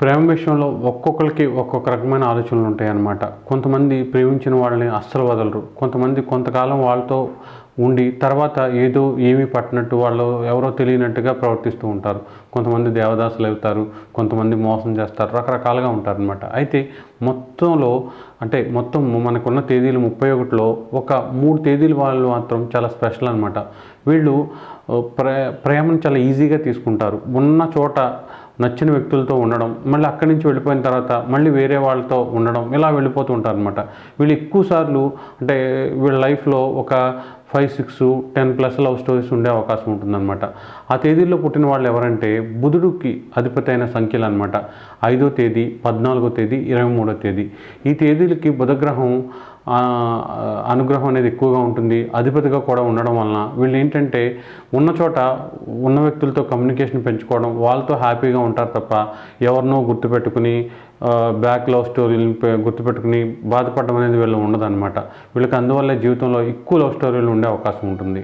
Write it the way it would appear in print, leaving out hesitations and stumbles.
ప్రేమ విషయంలో ఒక్కొక్కరికి ఒక్కొక్క రకమైన ఆలోచనలు ఉంటాయన్నమాట. కొంతమంది ప్రేమించిన వాళ్ళని అస్సలు వదలరు. కొంతమంది కొంతకాలం వాళ్ళతో ఉండి తర్వాత ఏదో ఏమీ పట్టనట్టు వాళ్ళు ఎవరో తెలియనట్టుగా ప్రవర్తిస్తూ ఉంటారు. కొంతమంది దేవదాసులు అవుతారు, కొంతమంది మోసం చేస్తారు, రకరకాలుగా ఉంటారనమాట. అయితే మొత్తంలో మొత్తం మనకున్న తేదీలు 31లో ఒక 3 తేదీలు వాళ్ళు మాత్రం చాలా స్పెషల్ అనమాట. వీళ్ళు ప్రేమను చాలా ఈజీగా తీసుకుంటారు. ఉన్న చోట నచ్చిన వ్యక్తులతో ఉండడం, మళ్ళీ అక్కడి నుంచి వెళ్ళిపోయిన తర్వాత మళ్ళీ వేరే వాళ్ళతో ఉండడం, ఇలా వెళ్ళిపోతూ ఉంటారనమాట. వీళ్ళు ఎక్కువ సార్లు వీళ్ళ లైఫ్లో ఒక 5, 6, 10+ లవ్ స్టోరీస్ ఉండే అవకాశం ఉంటుందన్నమాట. ఆ తేదీల్లో పుట్టిన వాళ్ళు ఎవరంటే బుధుడికి అధిపతి అయిన సంఖ్యలు అనమాట. 5వ తేదీ, 14వ తేదీ, 23వ తేదీ. ఈ తేదీలకి బుధగ్రహం అనుగ్రహం అనేది ఎక్కువగా ఉంటుంది. అధిపతిగా కూడా ఉండడం వలన వీళ్ళు ఏంటంటే ఉన్న చోట ఉన్న వ్యక్తులతో కమ్యూనికేషన్ పెంచుకోవడం, వాళ్ళతో హ్యాపీగా ఉంటారు తప్ప ఎవరినో గుర్తుపెట్టుకుని బ్యాక్ లవ్ స్టోరీలను గుర్తుపెట్టుకుని బాధపడడం అనేది వీళ్ళు ఉండదన్నమాట. వీళ్ళకి అందువల్లే జీవితంలో ఎక్కువ లవ్ స్టోరీలు ఉండే అవకాశం ఉంటుంది.